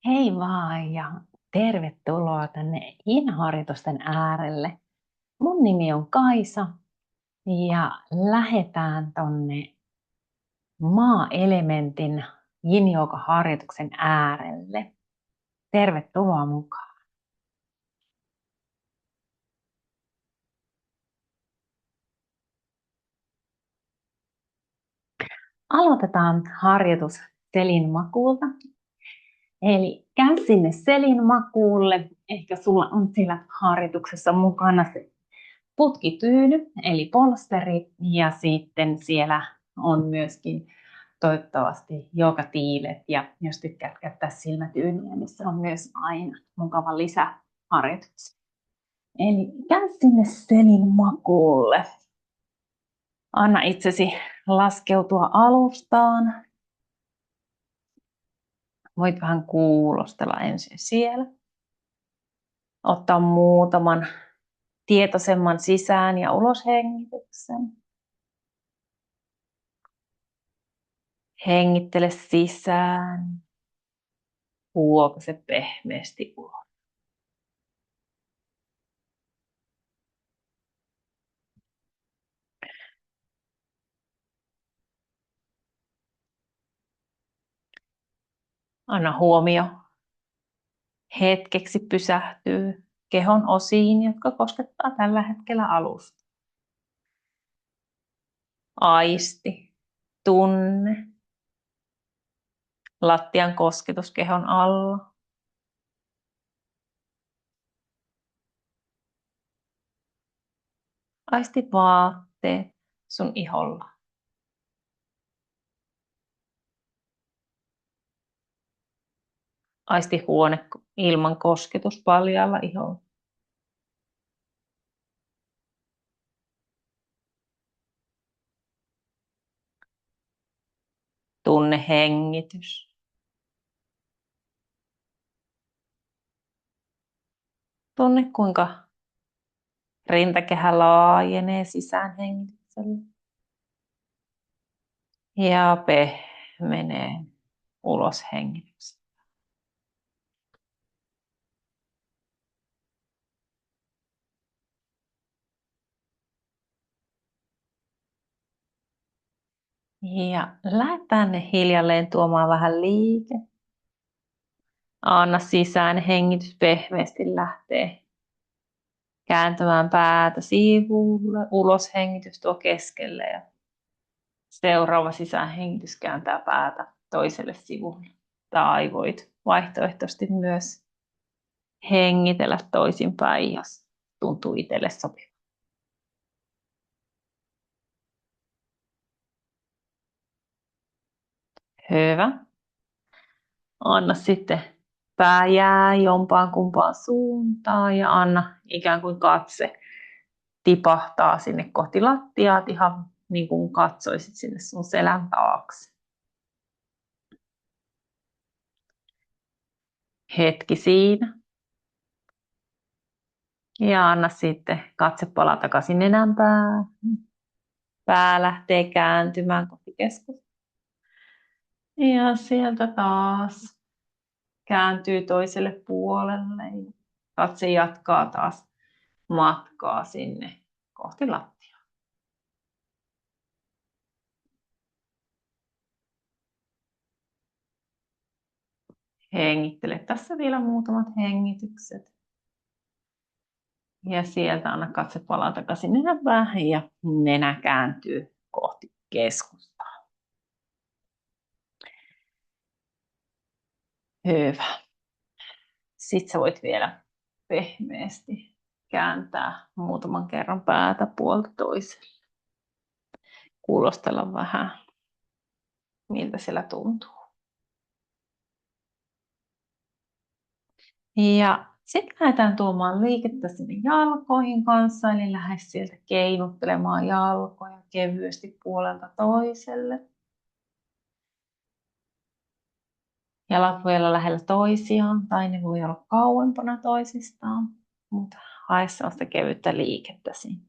Hei vaan ja tervetuloa tänne Inharjoitusten äärelle. Mun nimi on Kaisa ja lähdetään tonne maa-elementin yin-jooga-harjoituksen äärelle. Tervetuloa mukaan. Aloitetaan harjoitus selin makuulta. Eli käy sinne selin makuulle. Ehkä sulla on siellä harjoituksessa mukana se putkityyny, eli polsteri, ja sitten siellä on myöskin toivottavasti joogatiilet, ja jos tykkäät käyttää silmätyynyjä, niin se on myös aina mukava lisäharjoitus. Eli käy sinne selin makuulle. Anna itsesi laskeutua alustaan. Voit vähän kuulostella ensin siellä. Ottaa muutaman tietoisemman sisään- ja uloshengityksen. Hengittele sisään. Huokaise pehmeästi ulos. Anna huomio hetkeksi pysähtyy kehon osiin, jotka koskettaa tällä hetkellä alusta. Aisti, tunne, lattian kosketus kehon alla. Aisti vaatteet sun iholla. Aisti huone ilman kosketus paljaalla iholla. Tunne hengitys. Tunne kuinka rintakehä laajenee sisään hengityksellä. Ja pehmenee ulos hengityksellä. Ja lähde tänne hiljalleen tuomaan vähän liike. Anna sisään hengitys pehmeästi lähtee kääntämään päätä sivulle. Ulos hengitys tuo keskelle ja seuraava sisäänhengitys kääntää päätä toiselle sivulle. Tai voit vaihtoehtoisesti myös hengitellä toisinpäin, jos tuntuu itselle sopiva. Hyvä. Anna sitten pää jää jompaan kumpaan suuntaan ja anna ikään kuin katse tipahtaa sinne kohti lattiaa, ihan niin kuin katsoisit sinne sun selän taakse. Hetki siinä. Ja anna sitten katse palaa takaisin nenän päähän. Pää lähtee kääntymään kohti keskusta. Ja sieltä taas kääntyy toiselle puolelle. Katse jatkaa taas matkaa sinne kohti lattiaa. Hengittele tässä vielä muutamat hengitykset. Ja sieltä anna katse palaa takaisin nenän päähän ja nenä kääntyy kohti keskustaa. Hyvä. Sitten sä voit vielä pehmeästi kääntää muutaman kerran päätä puolta toiselle. Kuulostella vähän, miltä siellä tuntuu. Ja sitten lähdetään tuomaan liikettä sinne jalkoihin kanssa, eli lähde sieltä keinuttelemaan jalkoja kevyesti puolelta toiselle. Jalat voi olla lähellä toisiaan tai ne voi olla kauempana toisistaan, mutta hae sellaista kevyttä liikettä siinä.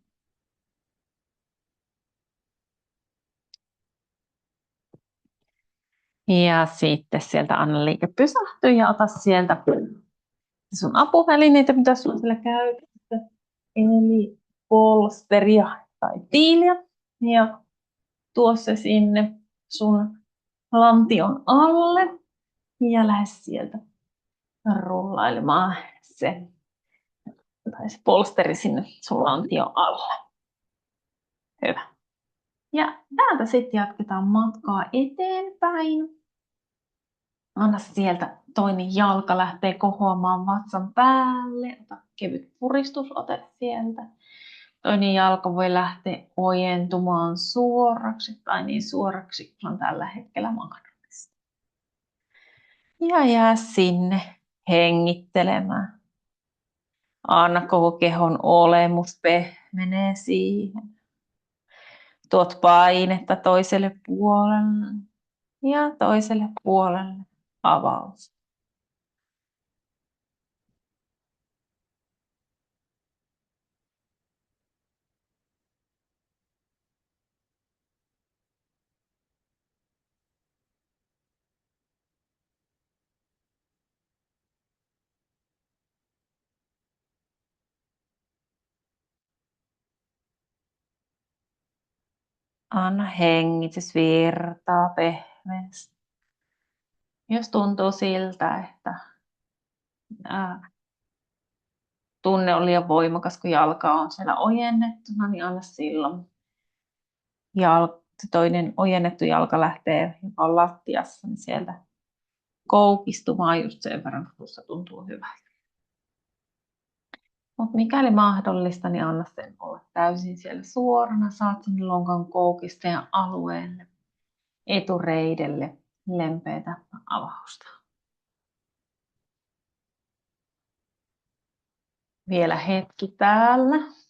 Ja sitten sieltä anna liike pysähtyä ja ota sieltä sun apuvälineitä, mitä sulla siellä käytössä. Eli polsteria tai tiiliä. Ja tuo se sinne sun lantion alle. Ja lähde sieltä rullailemaan se polsteri sinne sun lantion alle. Hyvä. Ja täältä sitten jatketaan matkaa eteenpäin. Anna sieltä toinen jalka lähtee kohoamaan vatsan päälle. Ota kevyt puristusote sieltä. Toinen jalka voi lähteä ojentumaan suoraksi tai niin suoraksi kuin on tällä hetkellä mahdollista. Ja jää sinne hengittelemään. Anna koko kehon olemus pehmenee siihen. Tuot painetta toiselle puolelle ja toiselle puolelle avaus. Anna hengitys virtaa pehmeästi. Jos tuntuu siltä, että tunne on liian voimakas, kun jalka on siellä ojennettuna, niin anna silloin. Toinen ojennettu jalka lähtee, joka on lattiassa, niin sieltä koukistumaan just sen verran, kun tuossa tuntuu hyvältä. Mutta mikäli mahdollista, niin anna sen olla täysin siellä suorana. Saat sen lonkan koukisteen alueelle, etureidelle, lempeätä avausta. Vielä hetki täällä.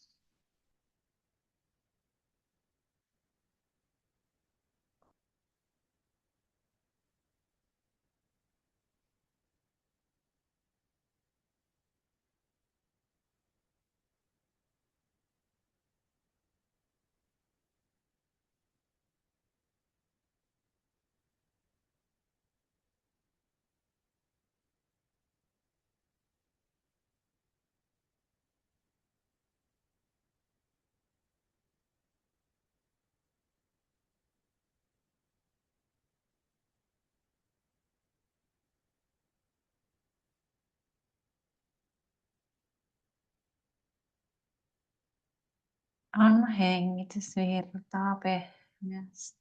Anna hengitys virtaa pehmeästi.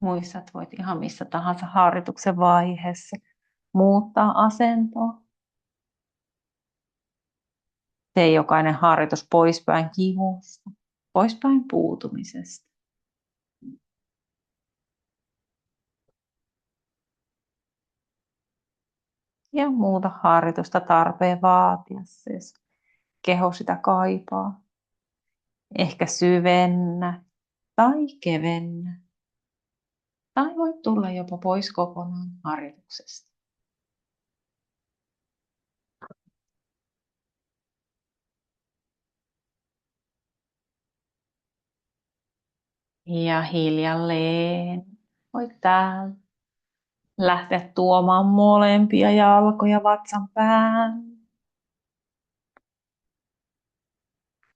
Muistat, voit ihan missä tahansa harjoituksen vaiheessa muuttaa asentoa. Tee jokainen harjoitus poispäin kivusta, poispäin puutumisesta. Ja muuta harjoitusta tarpeen vaatiessa, jos keho sitä kaipaa. Ehkä syvennä tai kevennä. Tai voit tulla jopa pois kokonaan harjoituksesta. Ja hiljalleen voit täällä lähteä tuomaan molempia jalkoja vatsan päälle.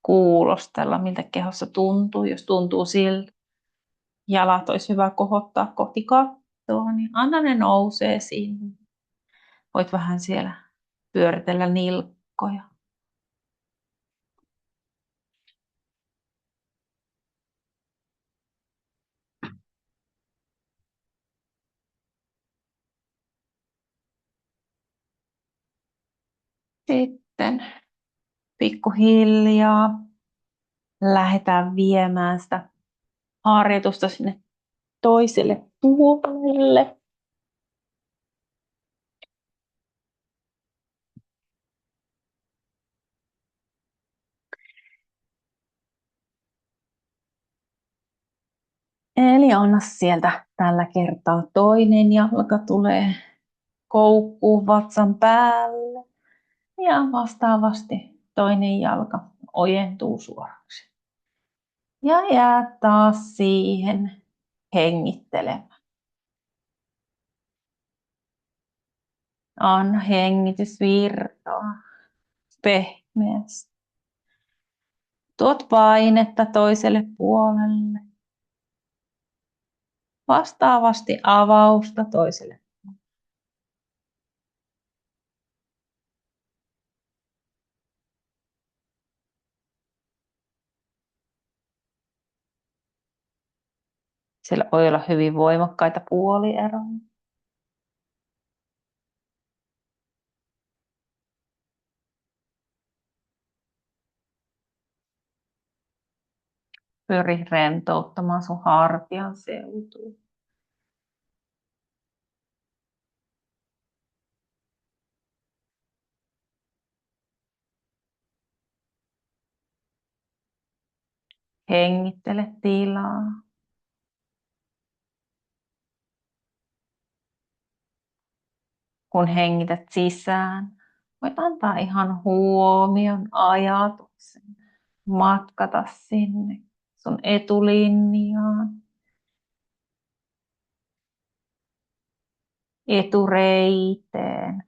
Kuulostella, miltä kehossa tuntuu. Jos tuntuu siltä, jalat olisi hyvä kohottaa kohti kattoa, niin anna ne nousee sinne. Voit vähän siellä pyöritellä nilkkoja. Sitten pikkuhiljaa lähdetään viemään sitä harjoitusta sinne toiselle puolelle. Eli anna sieltä tällä kertaa toinen jalka tulee koukkuun vatsan päälle ja vastaavasti toinen jalka ojentuu suoraksi. Ja jää taas siihen hengittelemään. Anna hengitys virtaa pehmeästi. Tuot painetta toiselle puolelle. Vastaavasti avausta toiselle. Siellä voi olla hyvin voimakkaita puolieroja. Pyri rentouttamaan sun hartian seutuun. Hengittele tilaa. Kun hengität sisään, voit antaa ihan huomion ajatuksen matkata sinne sun etulinjaan, etureiteen,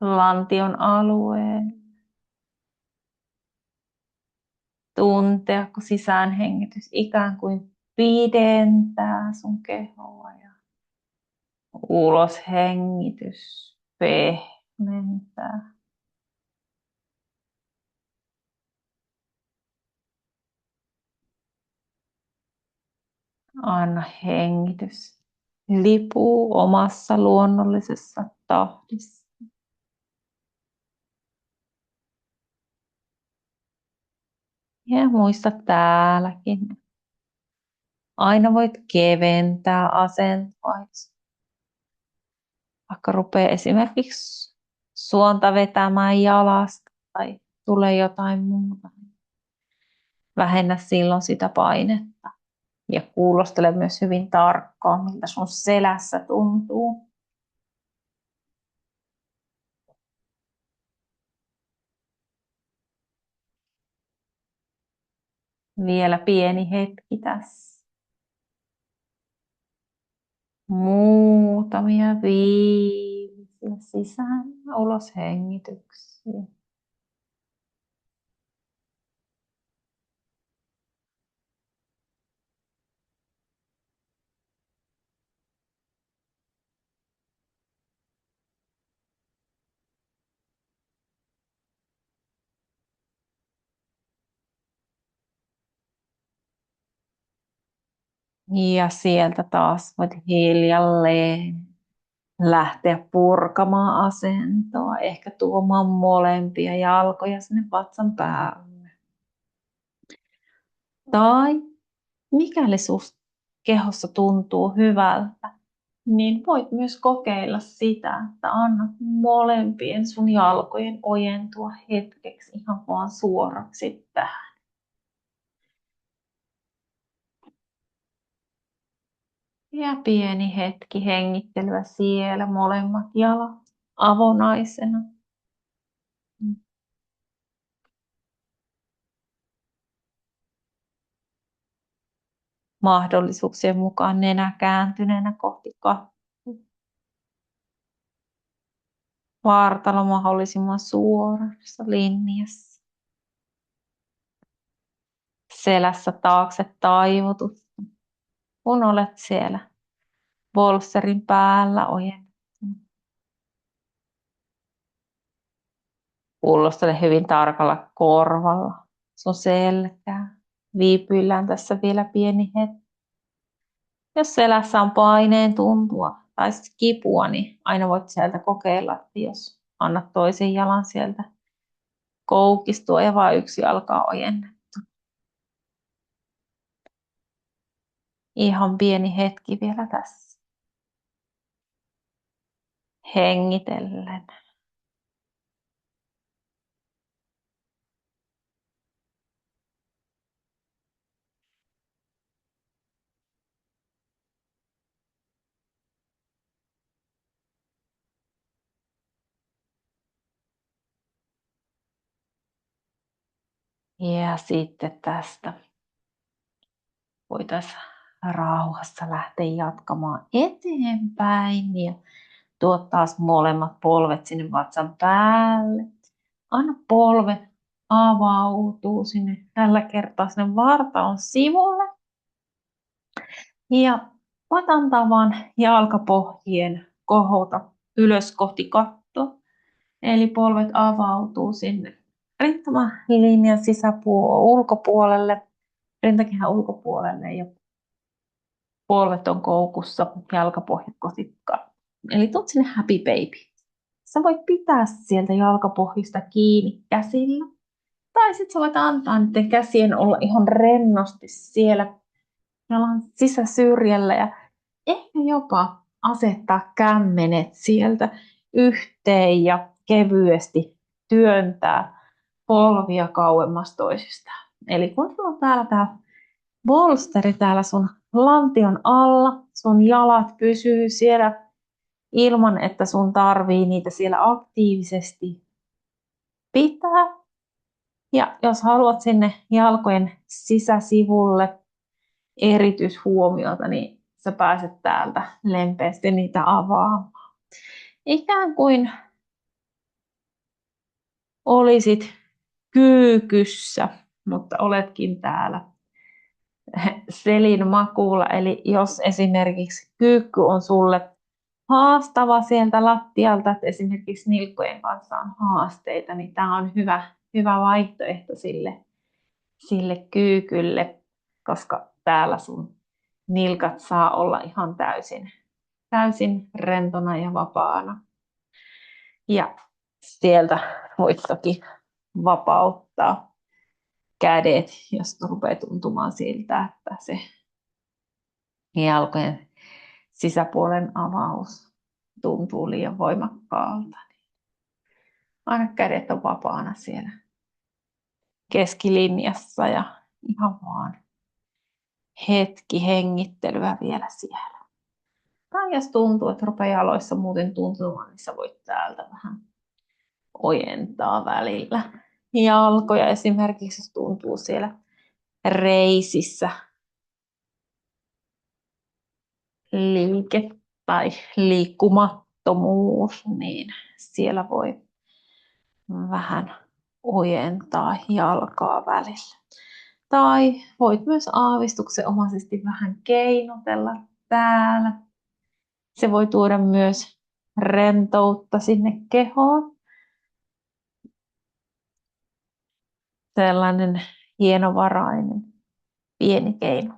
lantion alueen. Tuntea, kun sisäänhengitys ikään kuin pidentää sun kehoa ja uloshengitys pehmentää. Anna hengitys lipuu omassa luonnollisessa tahdissa. Ja muista täälläkin. Aina voit keventää asentoa. Vaikka rupeaa esimerkiksi suonta vetämään jalasta tai tulee jotain muuta. Vähennä silloin sitä painetta. Ja kuulostele myös hyvin tarkkaan, miltä sun selässä tuntuu. Vielä pieni hetki tässä. Muutamia viimeisiä sisään ja ulos hengityksiä. Ja sieltä taas voit hiljalleen lähteä purkamaan asentoa, ehkä tuomaan molempia jalkoja sinne vatsan päälle. Tai mikäli susta kehossa tuntuu hyvältä, niin voit myös kokeilla sitä, että annat molempien sun jalkojen ojentua hetkeksi ihan vaan suoraksi tähän. Ja pieni hetki hengittelyä siellä, molemmat jalat avonaisena. Mahdollisuuksien mukaan nenä kääntyneenä kohti kattoa. Vartalo mahdollisimman suorassa linjassa. Selässä taakse taivutus, kun olet siellä bolsterin päällä ojennettuna. Kuulostele hyvin tarkalla korvalla sun selkää. Viipyillään tässä vielä pieni hetki. Jos selässä on paineen tuntua tai kipua, niin aina voit sieltä kokeilla, että jos annat toisen jalan sieltä koukistua ja vain yksi alkaa ojennettua. Ihan pieni hetki vielä tässä. Hengitellen. Ja sitten tästä voitaisiin rauhassa lähteä jatkamaan eteenpäin ja tuo taas molemmat polvet sinne vatsan päälle. Anna polvet avautuu sinne tällä kertaa sinne vartalon sivulle. Ja voit antaa vaan jalkapohjien kohota ylös kohti kattoa. Eli polvet avautuu sinne rintamalinjan ulkopuolelle, rintakehän ulkopuolelle ja polvet on koukussa, jalkapohjat kohti kattoa. Eli tuut sinne happy baby. Sä voit pitää sieltä jalkapohjista kiinni käsillä. Tai sitten sä voit antaa niiden käsien olla ihan rennosti siellä jalan sisäsyrjällä ja ehkä jopa asettaa kämmenet sieltä yhteen ja kevyesti työntää polvia kauemmas toisistaan. Eli kun sulla on täällä tämä bolsteri täällä sun lantion alla, sun jalat pysyy siellä ilman, että sun tarvii niitä siellä aktiivisesti pitää. Ja jos haluat sinne jalkojen sisäsivulle erityishuomiota, niin sä pääset täältä lempeästi niitä avaamaan. Ikään kuin olisit kyykyssä, mutta oletkin täällä selin makuulla. Eli jos esimerkiksi kyykky on sulle haastava sieltä lattialta, että esimerkiksi nilkkojen kanssa on haasteita, niin tämä on hyvä vaihtoehto sille kyykylle, koska täällä sun nilkat saa olla ihan täysin rentona ja vapaana. Ja sieltä voit toki vapauttaa kädet, jos rupeaa tuntumaan siltä, että se jalkojen sisäpuolen avaus tuntuu liian voimakkaalta. Aina kädet on vapaana siellä keskilinjassa ja ihan vaan hetki hengittelyä vielä siellä. Tai jos tuntuu, että rupeaa jaloissa muuten tuntumaan, niin sä voit täältä vähän ojentaa välillä jalkoja. Esimerkiksi jos tuntuu siellä reisissä liike tai liikkumattomuus, niin siellä voi vähän ojentaa jalkaa välillä. Tai voit myös aavistuksenomaisesti vähän keinotella täällä. Se voi tuoda myös rentoutta sinne kehoon. Sellainen hienovarainen pieni keino.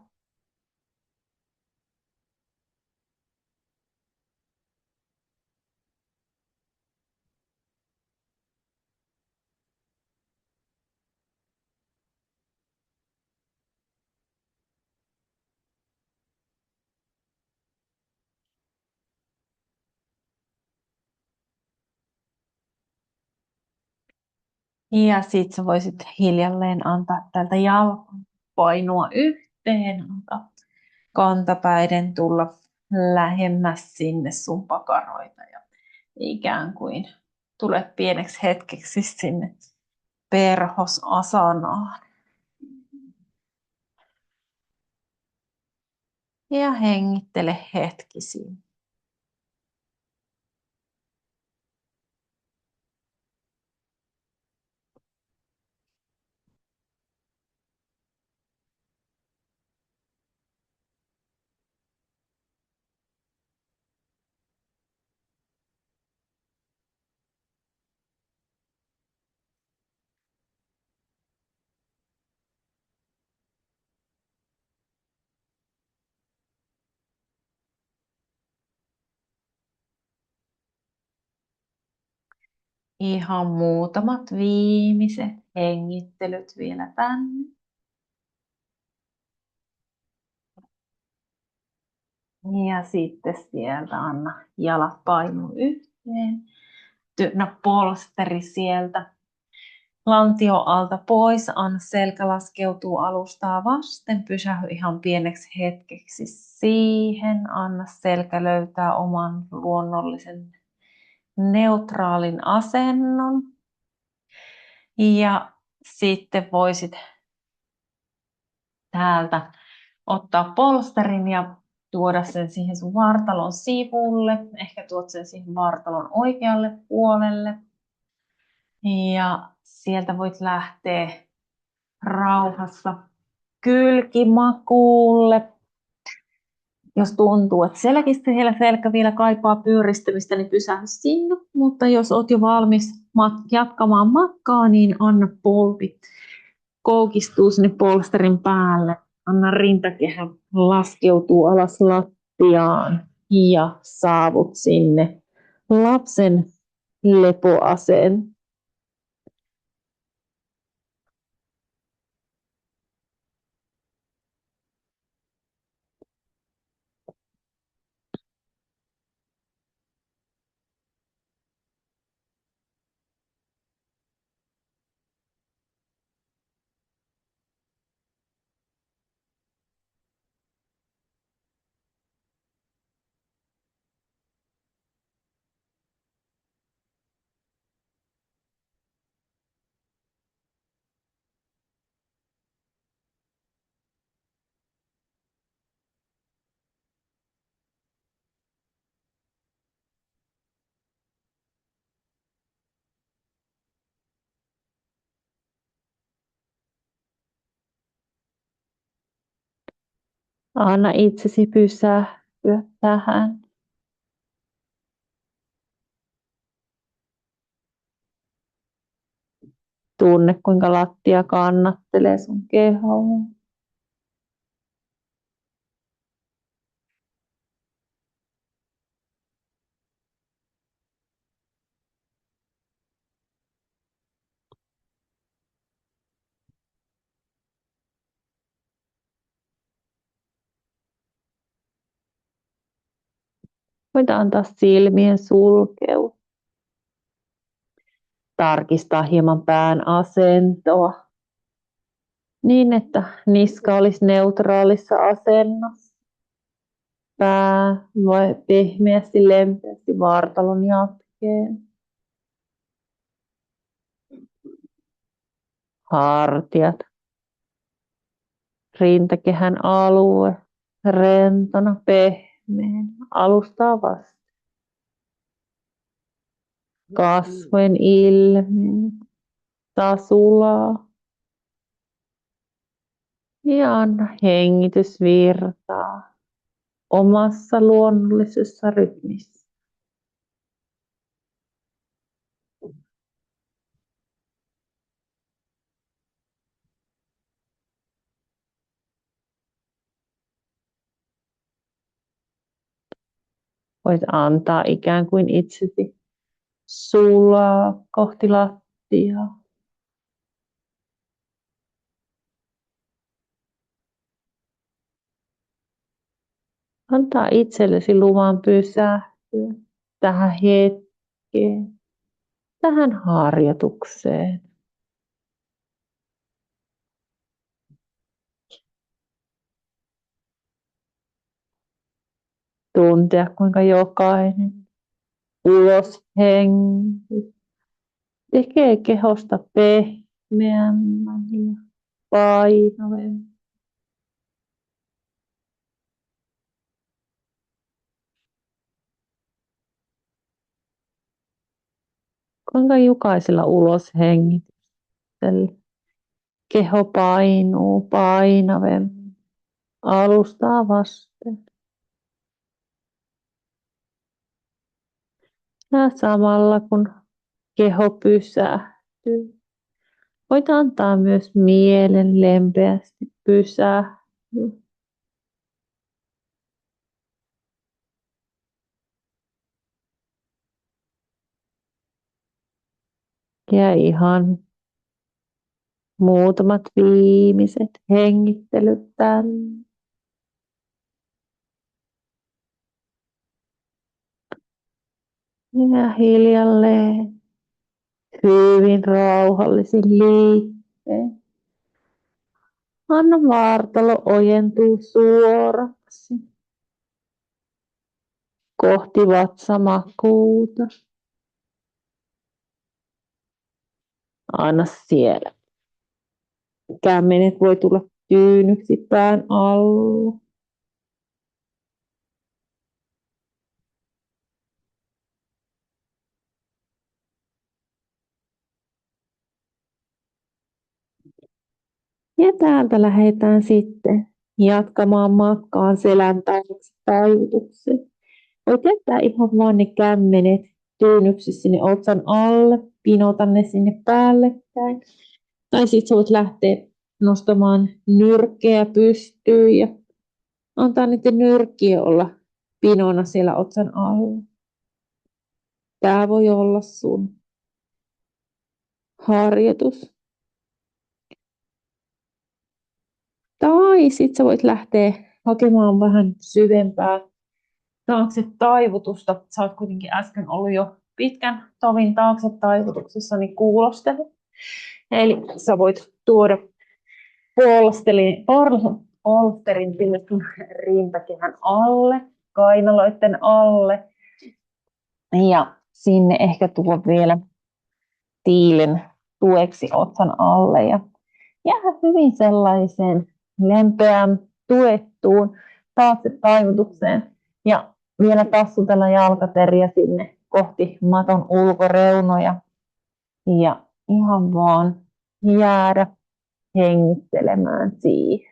Ja sitten sä voisit hiljalleen antaa tältä jalkojen painua yhteen, antaa kantapäiden tulla lähemmäs sinne sun pakaroita ja ikään kuin tulet pieneksi hetkeksi sinne perhosasanaan. Ja hengittele hetki siinä. Ihan muutamat viimeiset hengittelyt vielä tänne. Ja sitten sieltä anna jalat painu yhteen. Työnnä polsteri sieltä lantio alta pois. Anna selkä laskeutuu alustaa vasten. Pysähy ihan pieneksi hetkeksi siihen. Anna selkä löytää oman luonnollisen neutraalin asennon. Ja sitten voisit täältä ottaa polsterin ja tuoda sen siihen sun vartalon sivulle. Ehkä tuot sen siihen vartalon oikealle puolelle. Ja sieltä voit lähteä rauhassa kylkimakuulle. Jos tuntuu, että selkä vielä kaipaa pyöristämistä, niin pysähdy sinne. Mutta jos oot jo valmis jatkamaan matkaa, niin anna polvi koukistuu sinne polsterin päälle. Anna rintakehä laskeutuu alas lattiaan ja saavut sinne lapsen lepoaseen. Anna itsesi pysähtyä tähän. Tunne, kuinka lattia kannattelee sun kehoa. Voit antaa silmien sulkeutua. Tarkistaa hieman pään asentoa niin, että niska olisi neutraalissa asennossa. Pää voi pehmeästi, lempeästi vartalon jatkeen. Hartiat, rintakehän alue, rentona, pehmeänä, alustaa vasta. Kasvojen ilme, saa sulaa. Ja anna hengitys virtaa omassa luonnollisessa rytmissä. Voit antaa ikään kuin itsesi sulaa kohti lattiaa. Antaa itsellesi luvan pysähtyä tähän hetkeen, tähän harjoitukseen. Tuntea, kuinka jokainen uloshengitys tekee kehosta pehmeämmän ja painavemman. Kuinka jokaisella uloshengityksellä keho painuu painavemmin alustaa vasten. Ja samalla kun keho pysähtyy, voit antaa myös mielen lempeästi pysähtyä. Ja ihan muutamat viimeiset hengittelyt tänne. Ja hiljalleen, hyvin rauhallisin liikkein. Anna vartalo ojentua suoraksi kohti vatsamakuuta. Anna siellä Kämmenet voi tulla tyynyksi pään alla. Ja täältä lähdetään sitten jatkamaan matkaan selän taakse taivutukseen. Voit jättää ihan vaan ne kämmenet tyynyksi sinne otsan alle, pinota ne sinne päällekkäin. Tai sitten sä voit lähteä nostamaan nyrkkejä pystyyn ja antaa niiden nyrkkien olla pinona siellä otsan alla. Tämä voi olla sun harjoitus. Tai sitten sä voit lähteä hakemaan vähän syvempää taakse taivutusta. Sä oot kuitenkin äsken ollut jo pitkän tovin taakse taivutuksessa, niin kuulostele. Eli sä voit tuoda polsterin sinne sun rintakehän alle, kainaloiden alle. Ja sinne ehkä tuo vielä tiilen tueksi otsan alle. Ja jää hyvin sellaiseen lempeään, tuettuun taakse taivutukseen. Ja vielä tassutella jalkateriä sinne kohti maton ulkoreunoja. Ja ihan vaan jäädä hengittelemään siihen.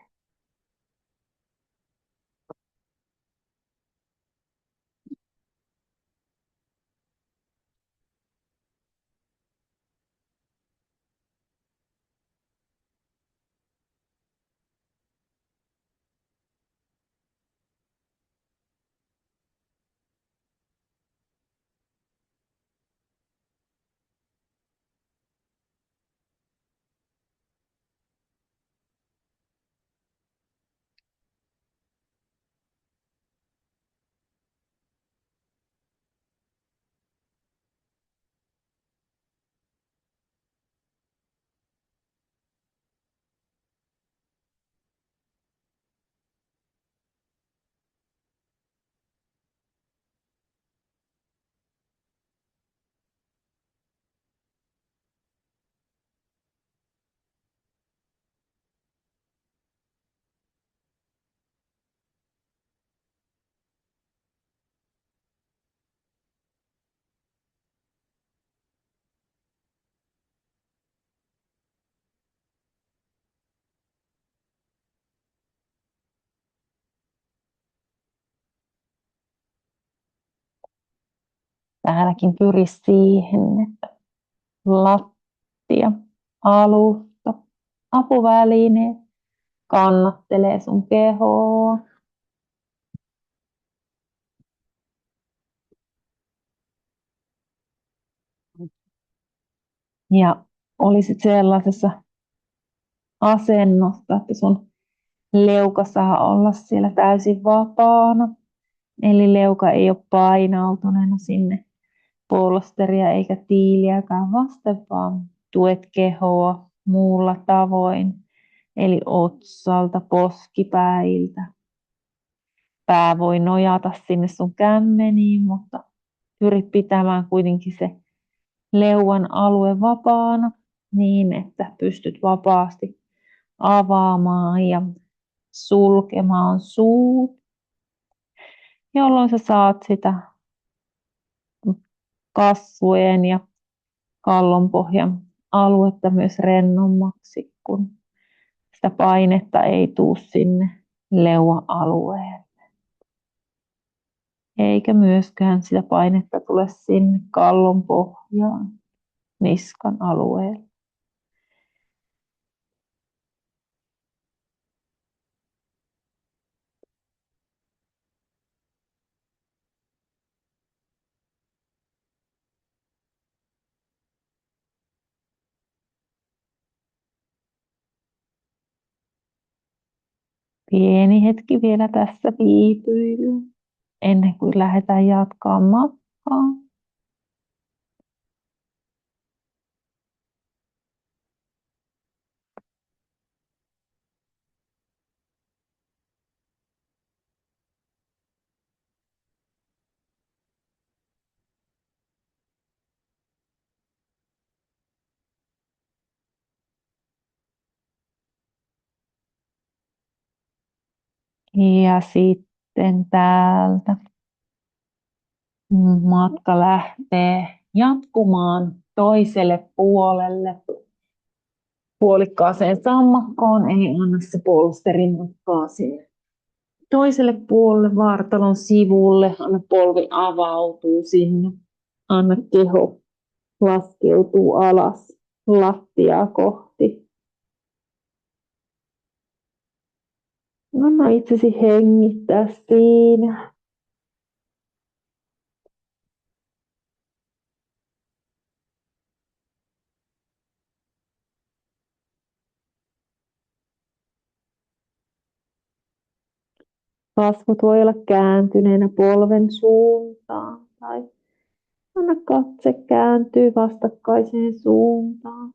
Täälläkin pyri siihen, että lattia, alusta, apuvälineet kannattelee sun kehoa. Ja olisit sellaisessa asennossa, että sun leuka saa olla siellä täysin vapaana. Eli leuka ei ole painautuneena sinne polsteria eikä tiiliäkään vasten, vaan tuet kehoa muulla tavoin. Eli otsalta, poskipäiltä. Pää voi nojata sinne sun kämmeniin, mutta pyri pitämään kuitenkin se leuan alue vapaana niin, että pystyt vapaasti avaamaan ja sulkemaan suut, jolloin sä saat sitä kasvojen ja kallonpohjan aluetta myös rennommaksi, kun sitä painetta ei tuu sinne leuan-alueen. Eikä myöskään sitä painetta tule sinne kallonpohjaan, niskan alueelle. Pieni hetki vielä tässä viipyilyä ennen kuin lähdetään jatkamaan matkaa. Ja sitten täältä matka lähtee jatkumaan toiselle puolelle. Puolikkaaseen sammakkoon, ei anna se polsterin matkaa sinne toiselle puolelle vartalon sivulle. Anna polvi avautuu sinne. Anna keho laskeutuu alas lattiaa kohti. Anna itsesi hengittää siinä. Kasvot voi olla kääntyneenä polven suuntaan tai anna katse kääntyy vastakkaiseen suuntaan.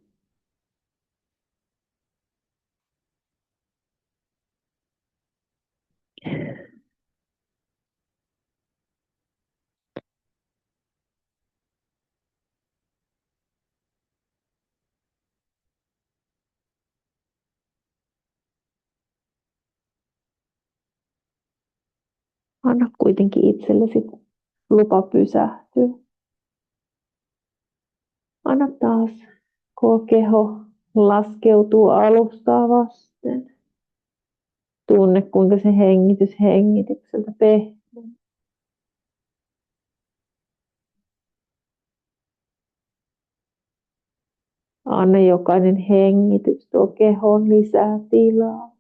Anna kuitenkin itsellesi lupa pysähtyä. Anna taas koko keho laskeutuu alustaa vasten. Tunne, kuinka se hengitys hengitykseltä pehmää. Anna jokainen hengitys tuo kehoon lisää tilaa.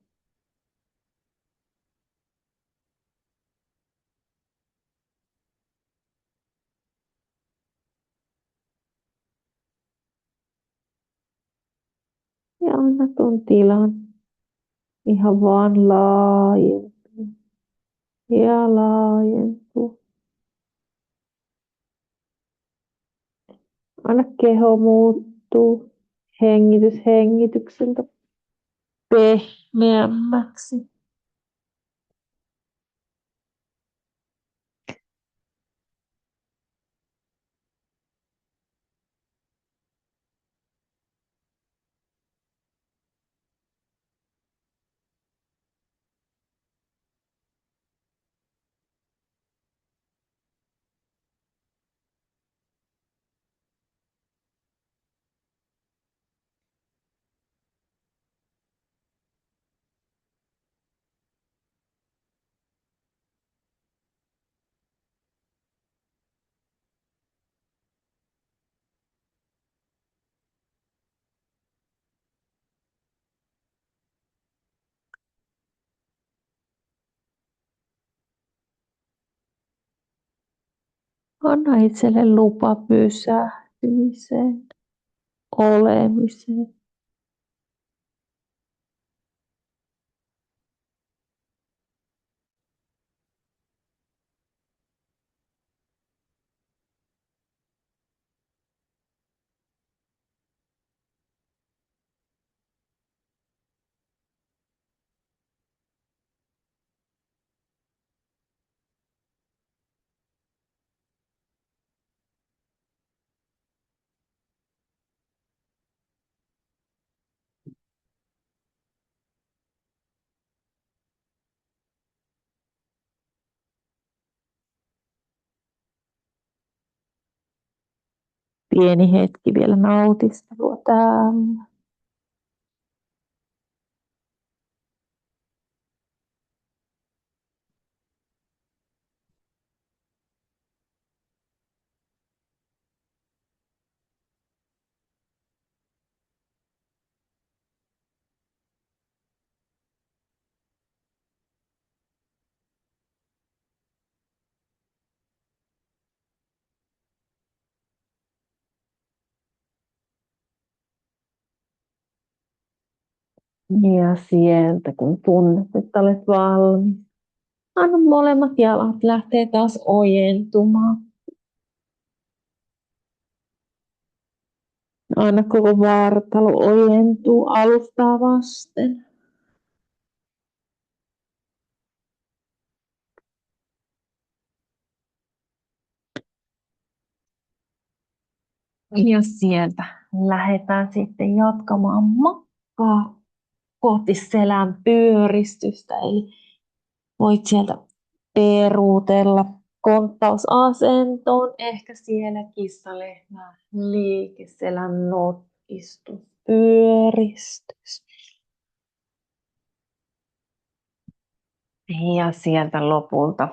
Ja anna tuon tilan ihan vaan laajentua ja laajentua. Anna keho muuttuu hengitys hengitykseltä pehmeämmäksi. Anna itselle lupa pysähtymiseen, olemiseen. Pieni hetki vielä nautiskelua täällä. Ja sieltä, kun tunnet, että olet valmis, anna molemmat jalat lähtee taas ojentumaan. Anna koko vartalo ojentuu alustaa vasten. Ja sieltä lähdetään sitten jatkamaan matkaa kohti selän pyöristystä. Eli Voit sieltä peruutella konttausasentoon, ehkä siellä kissalehmä liikeselän notkistus, pyöristys. Ja sieltä lopulta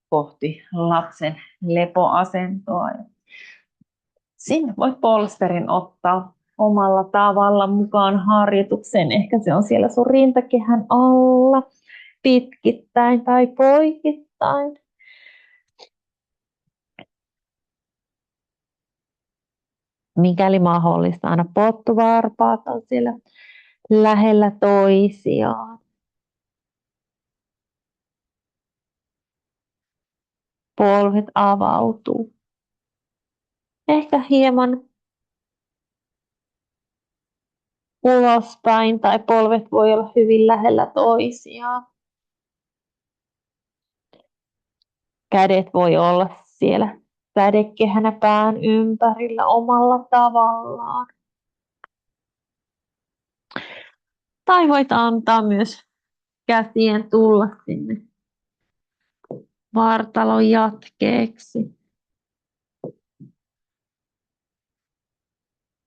kohti lapsen lepoasentoa. Sinne voit polsterin ottaa omalla tavalla mukaan harjoitukseen. Ehkä se on siellä sun rintakehän alla, pitkittäin tai poikittain. Mikäli mahdollista, aina pottuvarpaat on siellä lähellä toisiaan. Polvet avautuu. Ehkä hieman ulospäin tai polvet voi olla hyvin lähellä toisiaan. Kädet voi olla siellä sädekehänä pään ympärillä omalla tavallaan. Tai voit antaa myös käsien tulla sinne vartalon jatkeeksi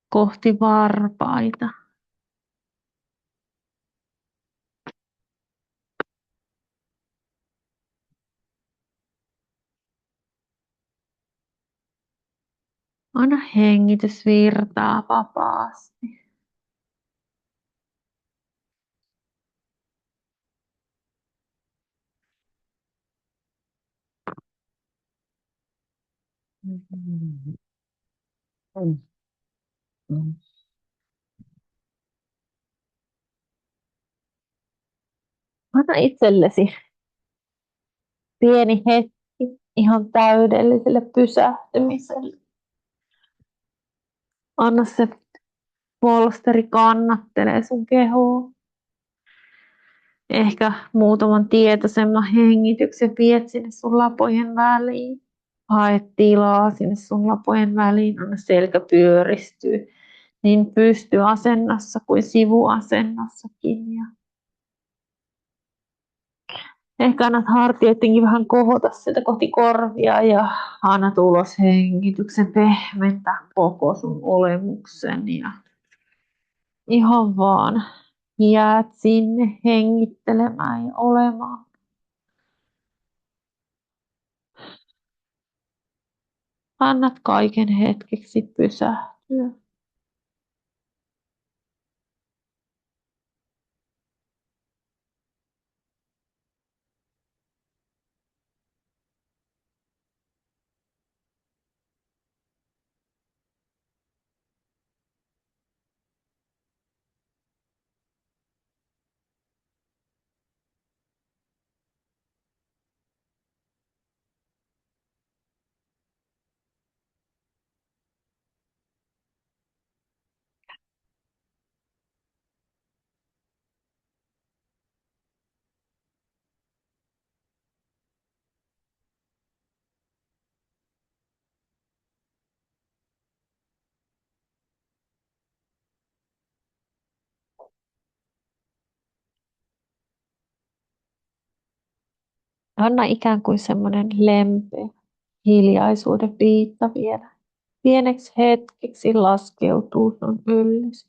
kohti varpaita. Anna hengitys virtaa vapaasti. Anna itsellesi pieni hetki ihan täydelliselle pysähtymiselle. Anna se polsteri kannattelee sun kehoa. Ehkä muutaman tietoisemman hengityksen viet sinne sun lapojen väliin. Hae tilaa sinne sun lapojen väliin, anna selkä pyöristyy niin pystyasennossa kuin sivuasennossakin. Ja ehkä annat hartioidenkin vähän kohota sieltä kohti korvia ja annat ulos hengityksen pehmentää koko sun olemuksen ja ihan vaan jäät sinne hengittelemään ja olemaan. Annat kaiken hetkeksi pysähtyä. Anna ikään kuin semmoinen lempeä hiljaisuuden piitta vielä. Pieneksi hetkeksi laskeutuu sun yllesi.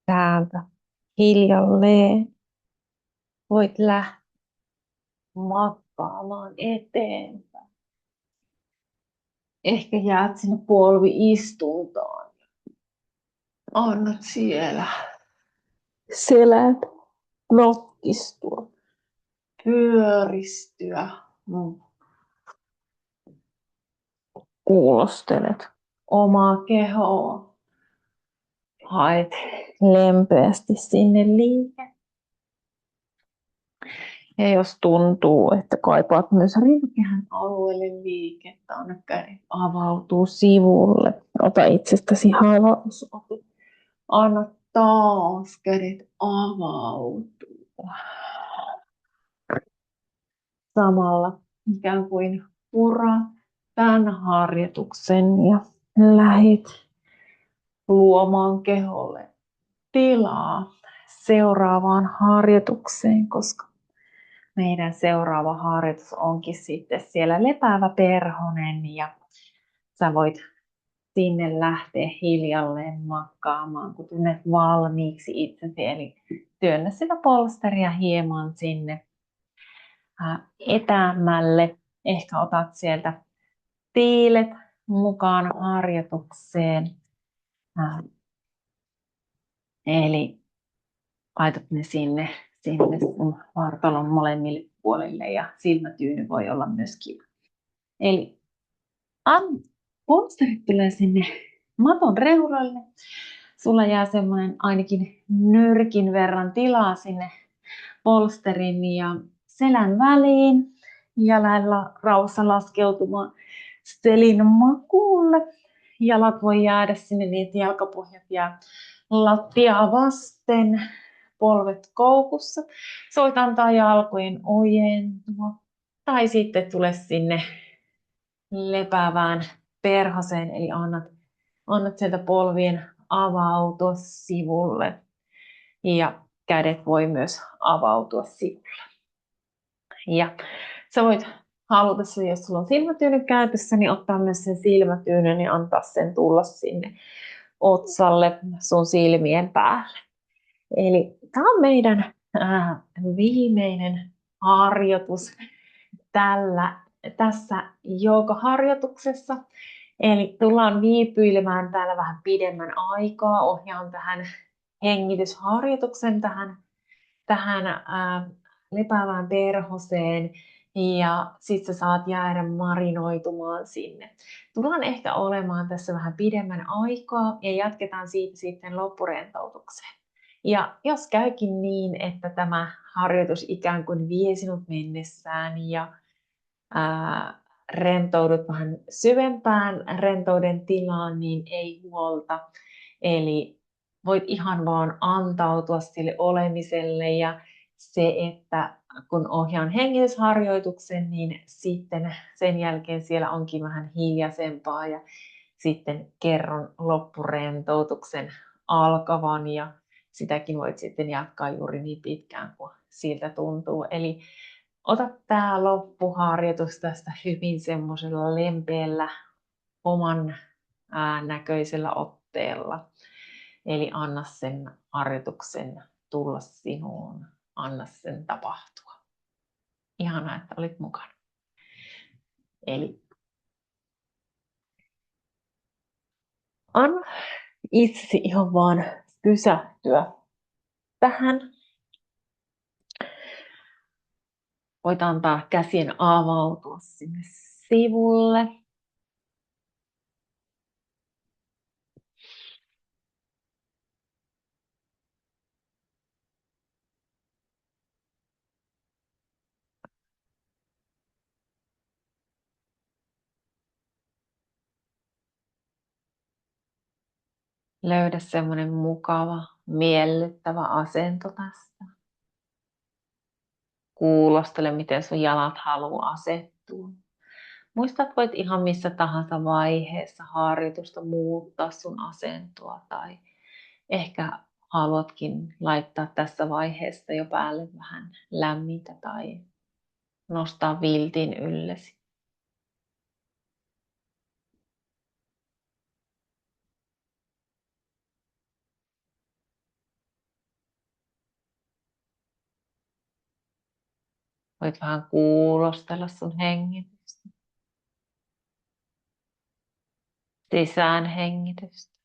täältä hiljalleen voit lähteä makkaamaan eteenpäin. Ehkä jäät sinne polvi-istuntoon. Annat siellä selän nokkistua, pyöristyä. Kuulostelet omaa kehoa. Haet lempeästi sinne liike. Ja jos tuntuu, että kaipaat myös rintakehän alueelle liikettä, anna kädet avautuu sivulle. Ota itsestäsi halausote. Anna taas kädet avautua. Samalla ikään kuin puraat tämän harjoituksen ja lähit luomaan keholle tilaa seuraavaan harjoitukseen, koska meidän seuraava harjoitus onkin sitten siellä lepäävä perhonen ja sä voit sinne lähteä hiljalleen makkaamaan, kun tunnet valmiiksi itsesi. Eli työnnä sitä polsteria hieman sinne etäämmälle. Ehkä otat sieltä tiilet mukaan harjoitukseen. Eli laitat ne sinne sun vartalon molemmille puolille ja silmätyyny voi olla myös kiva. Eli polsterit tulee sinne maton reuralle. Sulla jää semmoinen ainakin nyrkin verran tilaa sinne polsterin ja selän väliin. Ja lailla rauhassa laskeutumaan selin makuulle. Jalat voi jäädä sinne, niin että jalkapohjat jää lattiaa vasten, polvet koukussa. Sä voit antaa jalkojen ojentua. Tai sitten tule sinne lepäävään perhoseen, eli annat sieltä polvien avautua sivulle. Ja kädet voi myös avautua sivulle. Ja sä voit halutessa, jos sulla on silmätyyny käytössä, niin ottaa myös sen silmätyynyn ja antaa sen tulla sinne otsalle sun silmien päälle. Eli tämä on meidän viimeinen harjoitus tässä joogaharjoituksessa. Eli tullaan viipyilemään täällä vähän pidemmän aikaa. Ohjaan tähän hengitysharjoituksen tähän lepäävään perhoseen. Ja sitten sä saat jäädä marinoitumaan sinne. Tullaan ehkä olemaan tässä vähän pidemmän aikaa ja jatketaan siitä sitten loppurentoutukseen. Ja jos käykin niin, että tämä harjoitus ikään kuin vie sinut mennessään ja rentoudut vähän syvempään rentouden tilaan, niin ei huolta. Eli voit ihan vaan antautua sille olemiselle ja se, että kun ohjaan hengitysharjoituksen, niin sitten sen jälkeen siellä onkin vähän hiljaisempaa ja sitten kerron loppurentoutuksen alkavan ja sitäkin voit sitten jatkaa juuri niin pitkään kuin siltä tuntuu. Eli ota tämä loppuharjoitus tästä hyvin semmoisella lempeällä oman näköisellä otteella. Eli anna sen harjoituksen tulla sinuun, anna sen tapahtua. Ihanaa, että olit mukana. Eli anna itsesi ihan vaan pysähtyä tähän. Voit antaa käsien avautua sinne sivulle. Löydä semmoinen mukava, miellyttävä asento tästä. Kuulostele, miten sun jalat haluaa asettua. Muista, että voit ihan missä tahansa vaiheessa harjoitusta muuttaa sun asentoa tai ehkä haluatkin laittaa tässä vaiheessa jo päälle vähän lämmintä tai nostaa viltin yllesi. Voit vähän kuulostella sun hengitystä. Sisään hengitystä.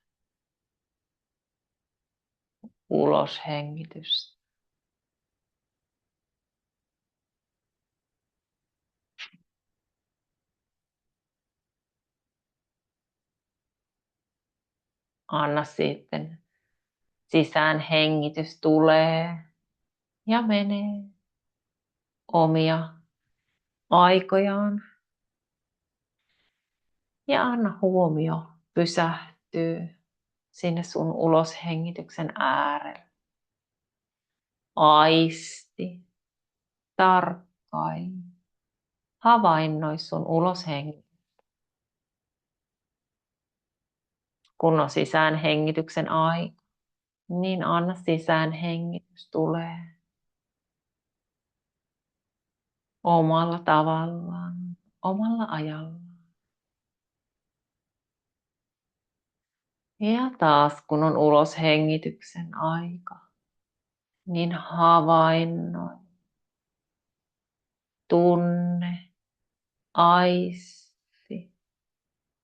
Ulos hengitystä. Anna sitten sisään hengitys tulee ja menee omia aikojaan. Ja anna huomio pysähtyy sinne sun uloshengityksen äärelle. Aisti, tarkkaili, havainnoi sun uloshengitys. Kun on sisäänhengityksen aika, niin anna sisäänhengitys tulee omalla tavallaan, omalla ajallaan. Ja taas kun on uloshengityksen aika, niin havainnoi, tunne, aisti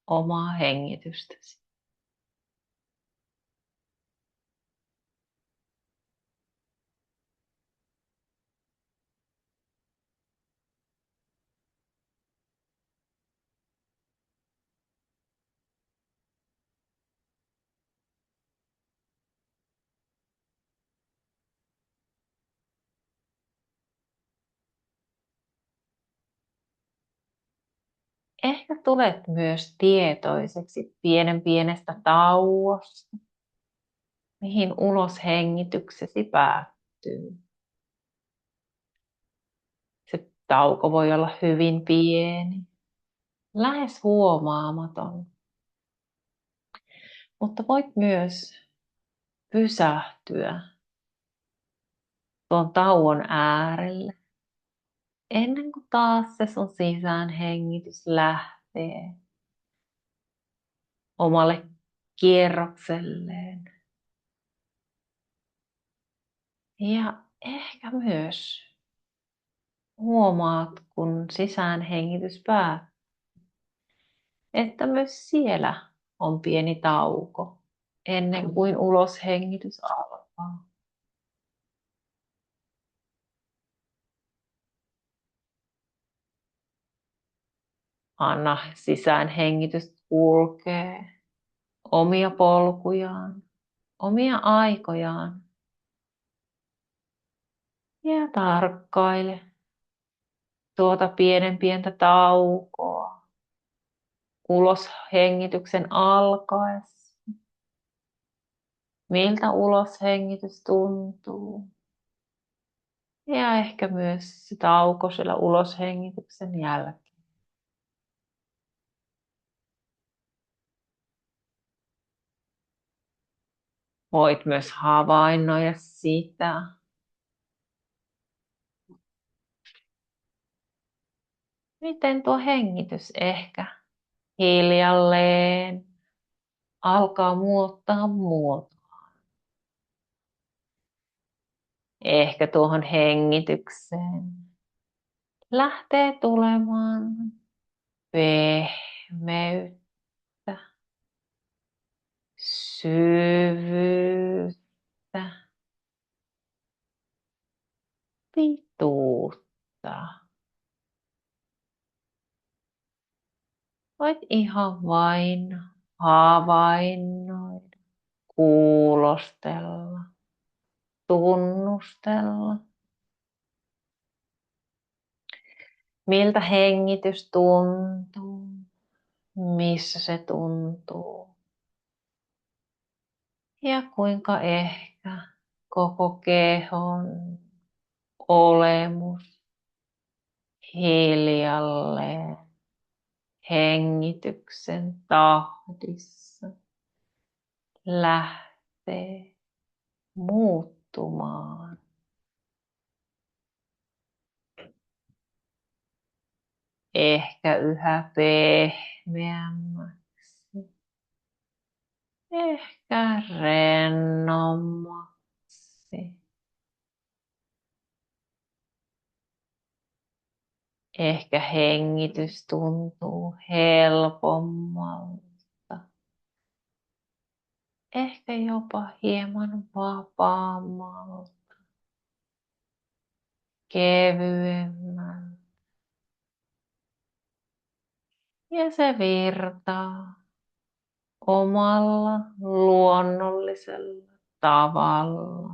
omaa hengitystäsi. Ehkä tulet myös tietoiseksi pienestä tauosta, mihin uloshengityksesi päättyy. Se tauko voi olla hyvin pieni, lähes huomaamaton, mutta voit myös pysähtyä tuon tauon äärelle ennen kuin taas se sun sisäänhengitys lähtee omalle kierrokselleen. Ja ehkä myös huomaat, kun sisäänhengitys päättyy, että myös siellä on pieni tauko ennen kuin uloshengitys alkaa. Anna sisäänhengitys kulkee omia polkujaan, omia aikojaan ja tarkkaile tuota pientä taukoa uloshengityksen alkaessa. Miltä uloshengitys tuntuu? Ja ehkä myös se tauko siellä uloshengityksen jälkeen. Voit myös havainnoida sitä, miten tuo hengitys ehkä hiljalleen alkaa muuttaa muotoa. Ehkä tuohon hengitykseen lähtee tulemaan pehmeyttä, syvyyttä, pituutta. Voit ihan vain havainnoida, kuulostella, tunnustella. Miltä hengitys tuntuu? Missä se tuntuu? Ja kuinka ehkä koko kehon olemus hiljalleen hengityksen tahdissa lähtee muuttumaan. Ehkä yhä pehmeämmäksi, ehkä rennommaksi. Ehkä hengitys tuntuu helpommalta. Ehkä jopa hieman vapaammalta, kevyemmältä. Ja se virtaa omalla luonnollisella tavalla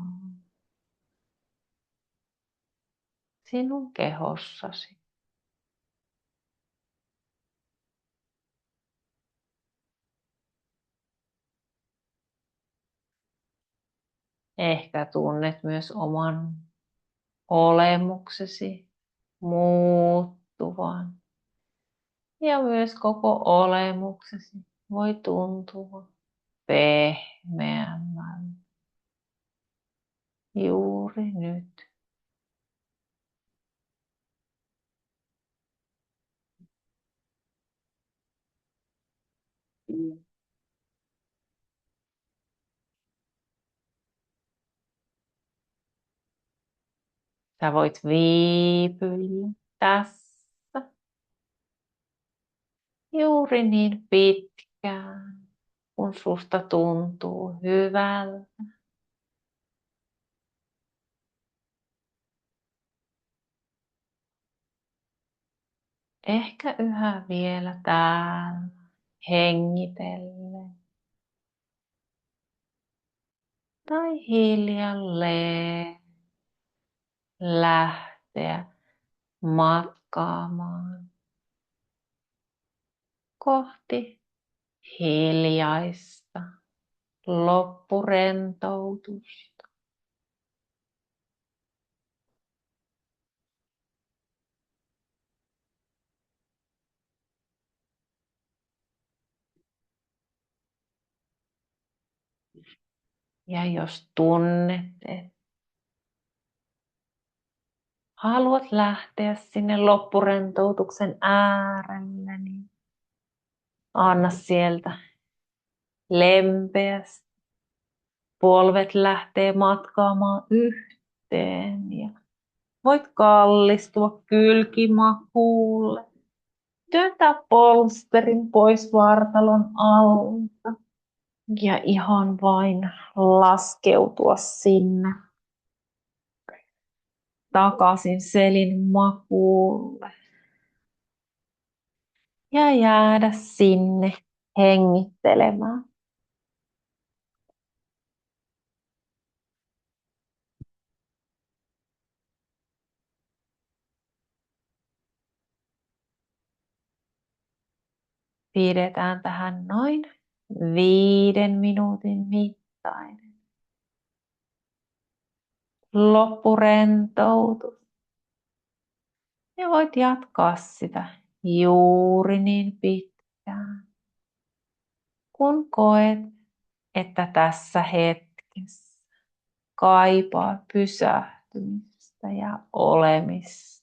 sinun kehossasi. Ehkä tunnet myös oman olemuksesi muuttuvan. Ja myös koko olemuksesi voi tuntua pehmeämmältä juuri nyt. Sä voit viipyillä tässä juuri niin pitkään, kun susta tuntuu hyvältä. Ehkä yhä vielä täällä hengitellen tai hiljalleen lähteä matkaamaan kohti hiljaista loppurentoutusta. Ja jos tunnet, että haluat lähteä sinne loppurentoutuksen äärelle, niin anna sieltä lempeästi. Polvet lähtee matkaamaan yhteen ja voit kallistua kylkimakuulle. Työntää polsterin pois vartalon alta ja ihan vain laskeutua sinne takaisin selin makuulle ja jäädä sinne hengittelemään. Pidetään tähän noin 5 minuutin mittainen loppurentoutus. Ja voit jatkaa sitä juuri niin pitkään, kun koet, että tässä hetkessä kaipaa pysähtymistä ja olemista.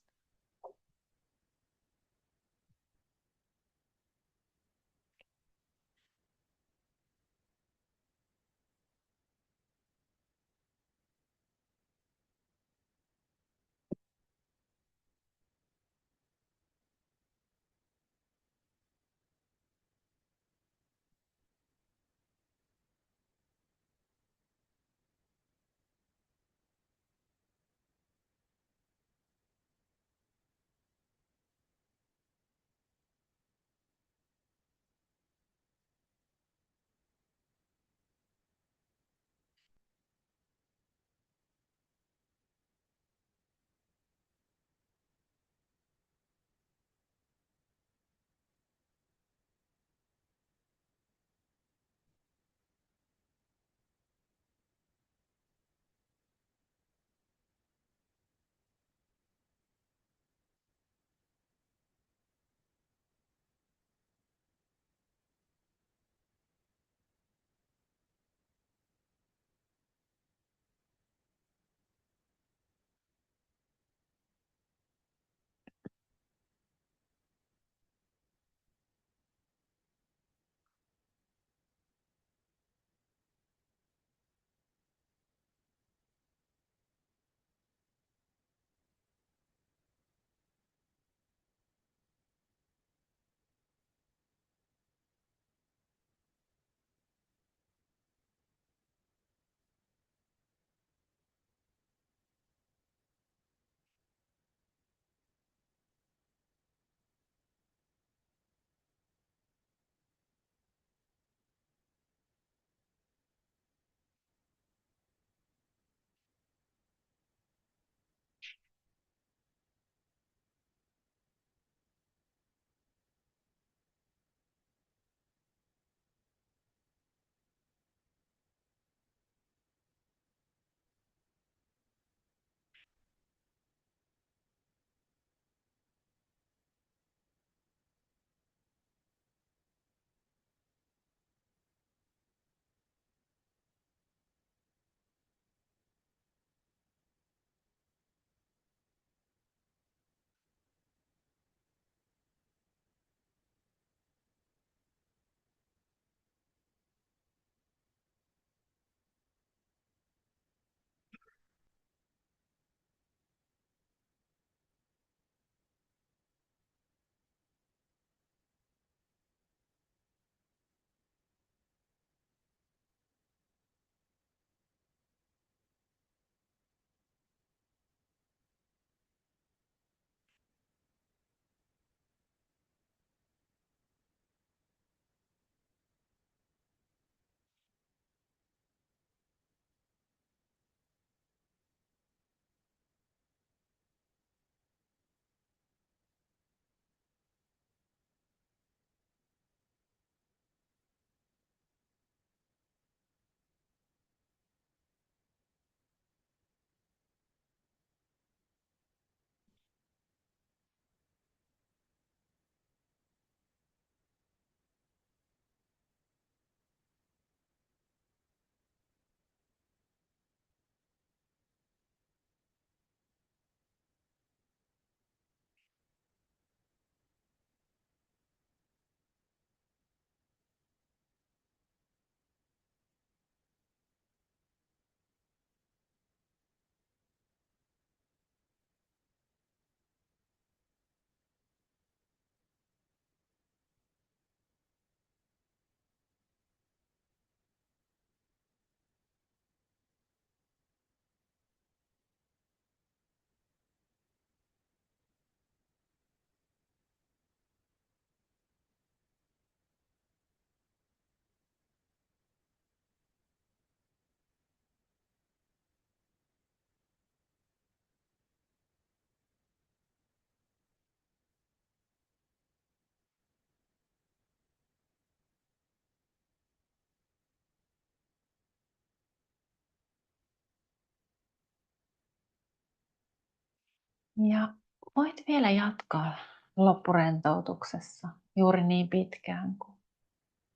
Ja voit vielä jatkaa loppurentoutuksessa juuri niin pitkään, kun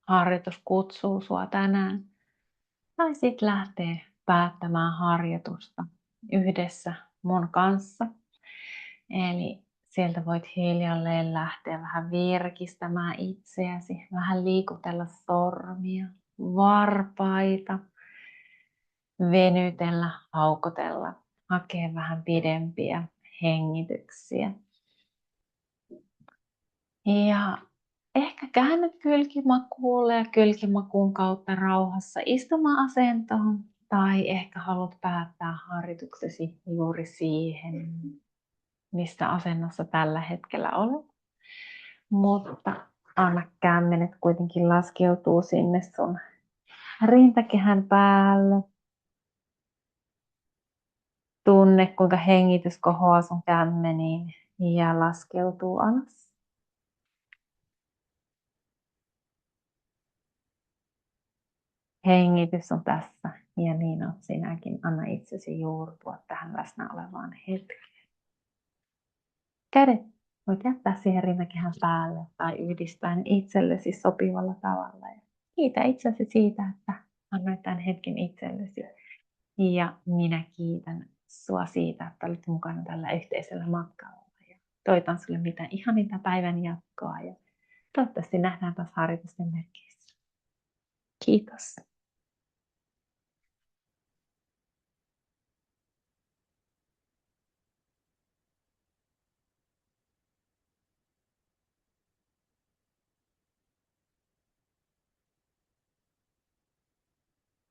harjoitus kutsuu sua tänään. Tai sitten lähtee päättämään harjoitusta yhdessä mun kanssa. Eli sieltä voit hiljalleen lähteä vähän virkistämään itseäsi, vähän liikutella sormia, varpaita, venytellä, haukotella, hakea vähän pidempiä hengityksiä. Ja ehkä käännyt kylkimakuulle ja kylkimakuun kautta rauhassa istuma-asentoon. Tai ehkä haluat päättää harjoituksesi juuri siihen, missä asennossa tällä hetkellä olet. Mutta anna kämmenet kuitenkin laskeutuu sinne sun rintakehän päälle. Tunne, kuinka hengitys kohoaa sun kämmeniin ja laskeutuu alas. Hengitys on tässä ja niin on sinäkin. Anna itsesi juurtua tähän läsnä olevaan hetkeen. Kädet voit jättää siihen rintakehän päälle tai yhdistää ne itsellesi sopivalla tavalla. Ja kiitä itsesi siitä, että annoit tämän hetken itsellesi. Ja minä kiitän sua siitä, että olit mukana tällä yhteisellä matkalla. Ja toivotan sulle mitä ihaninta päivän jatkoa ja toivottavasti nähdään taas harjoitusten merkeissä. Kiitos.